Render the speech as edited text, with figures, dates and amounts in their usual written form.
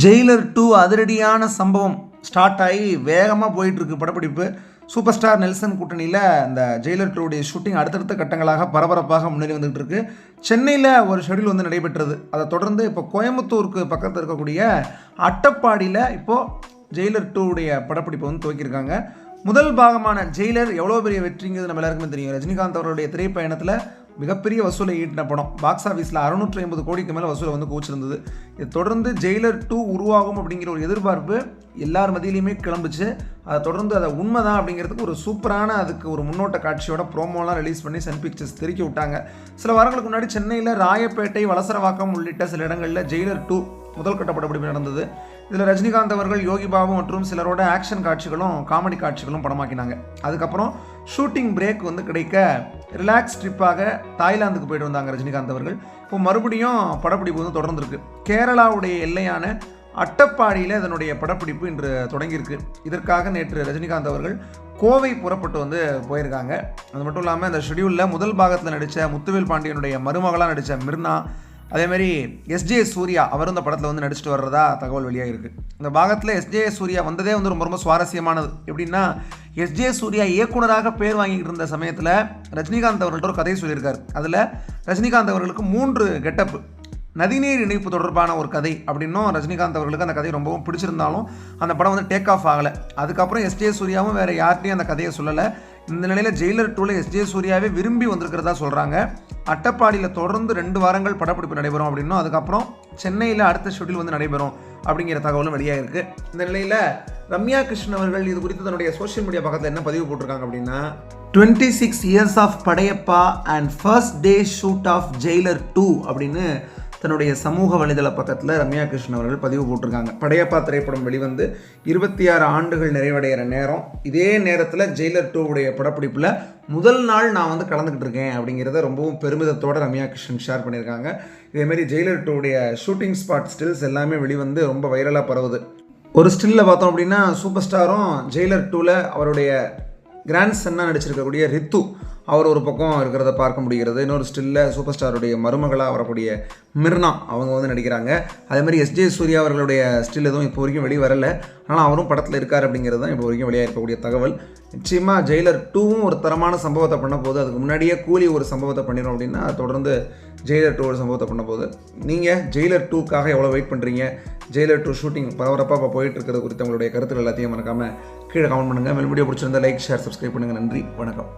Jailer 2 அதிரடியான சம்பவம் start ஆகி வேகமாக போயிட்டுருக்கு படப்பிடிப்பு. சூப்பர் ஸ்டார் நெல்சன் கூட்டணியில் இந்த ஜெயிலர் 2 உடைய ஷூட்டிங் அடுத்தடுத்த கட்டங்களாக பரபரப்பாக முன்னேறி வந்துகிட்டு இருக்கு. சென்னையில் ஒரு ஷெடியூல் வந்து நடைபெற்றது. அதை தொடர்ந்து இப்போ கோயம்புத்தூருக்கு பக்கத்தில் இருக்கக்கூடிய அட்டப்பாடியில் இப்போது ஜெயிலர் 2 உடைய படப்பிடிப்பு வந்து துவக்கியிருக்காங்க. முதல் பாகமான ஜெயிலர் எவ்வளோ பெரிய வெற்றிங்கிறது நம்ம எல்லாருக்குமே தெரியும். ரஜினிகாந்த் அவர்களுடைய திரைப்பயணத்தில் மிகப்பெரிய வசூலை ஈட்டின படம். பாக்ஸ் ஆஃபீஸில் 650 கோடிக்கு மேலே வசூலை வந்து குவிச்சிருந்தது. இதை தொடர்ந்து ஜெயிலர் 2 உருவாகும் அப்படிங்கிற ஒரு எதிர்பார்ப்பு எல்லார் மத்தியிலையுமே கிளம்புச்சு. அதை தொடர்ந்து அதை உண்மைதான் அப்படிங்கிறதுக்கு ஒரு சூப்பரான அதுக்கு ஒரு முன்னோட்ட காட்சியோட ப்ரோமோலாம் ரிலீஸ் பண்ணி சன் பிக்சர்ஸ் தெரிவிக்க விட்டாங்க. சில வாரங்களுக்கு முன்னாடி சென்னையில் ராயப்பேட்டை, வலசரவாக்கம் உள்ளிட்ட சில இடங்களில் ஜெயிலர் 2 முதல் கட்ட படப்பிடிப்பு நடந்தது. இதில் ரஜினிகாந்த் அவர்கள், யோகி பாபு மற்றும் சிலரோட ஆக்ஷன் காட்சிகளும் காமெடி காட்சிகளும் படமாக்கினாங்க. அதுக்கப்புறம் ஷூட்டிங் பிரேக் வந்து கிடைக்க ரிலாக்ஸ் ட்ரிப்பாக தாய்லாந்துக்கு போயிட்டு வந்தாங்க ரஜினிகாந்த் அவர்கள். இப்போ மறுபடியும் படப்பிடிப்பு வந்து தொடர்ந்துருக்கு. கேரளாவுடைய எல்லையான அட்டப்பாடியில் இதனுடைய படப்பிடிப்பு இன்று தொடங்கியிருக்கு. இதற்காக நேற்று ரஜினிகாந்த் அவர்கள் கோவை புறப்பட்டு வந்து போயிருக்காங்க. அது மட்டும் இல்லாமல் இந்த ஷெடியூலில் முதல் பாகத்தில் நடித்த முத்துவேல் பாண்டியனுடைய மருமகளாக நடித்த மிர்னா, அதேமாதிரி எஸ்ஜே சூர்யா அவரும் இந்த படத்தில் வந்து நடிச்சுட்டு வர்றதா தகவல் வெளியாக இருக்குது. இந்த பாகத்தில் எஸ்ஜே சூர்யா வந்ததே வந்து ரொம்ப ரொம்ப சுவாரஸ்யமானது. எப்படின்னா, எஸ்ஜே சூர்யா இயக்குனராக பேர் வாங்கிட்டு இருந்த சமயத்தில் ரஜினிகாந்த் அவர்கள்ட்ட ஒரு கதையை சொல்லியிருக்காரு. அதில் ரஜினிகாந்த் அவர்களுக்கு 3 கெட்டப்பு, நதிநீர் இணைப்பு தொடர்பான ஒரு கதை அப்படின்னும் ரஜினிகாந்த் அவர்களுக்கு அந்த கதை ரொம்பவும் பிடிச்சிருந்தாலும் அந்த படம் வந்து டேக் ஆஃப் ஆகலை. அதுக்கப்புறம் எஸ்ஜே சூர்யாவும் வேறு யார்கிட்டையும் அந்த கதையை சொல்லலை. இந்த நிலையில் ஜெயிலர் 2 எஸ்ஜே சூர்யாவே விரும்பி வந்திருக்கிறதா சொல்கிறாங்க. அட்டப்பாடியில் தொடர்ந்து 2 வாரங்கள் படப்பிடிப்பு நடைபெறும் அப்படின்னும், அதுக்கப்புறம் சென்னையில் அடுத்த ஷெட்யூல் வந்து நடைபெறும் அப்படிங்கிற தகவலும் வெளியாக இருக்குது. இந்த நிலையில் ரம்யா கிருஷ்ணன் அவர்கள் இது குறித்து தன்னுடைய சோஷியல் மீடியா பக்கத்தில் என்ன பதிவு போட்டிருக்காங்க அப்படின்னா, 26 years of Padayappa and first day shoot of Jailer 2 அப்படின்னு தன்னுடைய சமூக வலைதள பக்கத்தில் ரம்யா கிருஷ்ணன் அவர்கள் பதிவு போட்டிருக்காங்க. படையப்பா திரைப்படம் வெளிவந்து 26 ஆண்டுகள் நிறைவடைகிற நேரம். இதே நேரத்தில் ஜெயிலர் 2 உடைய படப்பிடிப்பில் முதல் நாள் நான் வந்து கலந்துக்கிட்டு இருக்கேன் அப்படிங்கிறத ரொம்பவும் பெருமிதத்தோடு ரம்யா கிருஷ்ணன் ஷேர் பண்ணியிருக்காங்க. இதேமாரி ஜெயிலர் 2 உடைய ஷூட்டிங் ஸ்பாட் ஸ்டில்ஸ் எல்லாமே வெளிவந்து ரொம்ப வைரலாக பரவுது. ஒரு ஸ்டில்லில் பார்த்தோம் அப்படின்னா, சூப்பர் ஸ்டாரும் ஜெயிலர் 2ல் அவருடைய கிராண்ட் சன்னாக நடிச்சிருக்கக்கூடிய ரித்து அவர் ஒரு பக்கம் இருக்கிறத பார்க்க முடிகிறது. இன்னொரு ஸ்டில்லில் சூப்பர் ஸ்டாருடைய மருமகளாக வரக்கூடிய மிர்னா அவங்க வந்து நடிக்கிறாங்க. அதேமாதிரி எஸ்ஜே சூர்யா அவர்களுடைய ஸ்டில் எதுவும் இப்போ வரைக்கும் வெளியே வரலை. ஆனால் அவரும் படத்தில் இருக்கார் அப்படிங்கிறது தான் இப்போ வரைக்கும் வெளியாக இருக்கக்கூடிய தகவல். நிச்சயமாக ஜெயிலர் 2வும் ஒரு தரமான சம்பவத்தை பண்ண போது, அதுக்கு முன்னாடியே கூலி ஒரு சம்பவத்தை பண்ணிடும் அப்படின்னா தொடர்ந்து ஜெயிலர் 2 ஒரு சம்பவத்தை பண்ண போது. நீங்கள் ஜெயிலர் 2க்காக எவ்வளோ வெயிட் பண்ணுறீங்க? ஜெயிலர் 2 ஷூட்டிங் பரபரப்பாக இப்போ போயிட்டு இருக்கிறது குறித்து உங்களுடைய கருத்துக்கள் எல்லாத்தையும் மறக்காமல் கீழே கமெண்ட் பண்ணுங்கள். மேலும் வீடியோ பிடிச்சிருந்தா லைக், ஷேர், சப்ஸ்கிரைப் பண்ணுங்கள். நன்றி, வணக்கம்.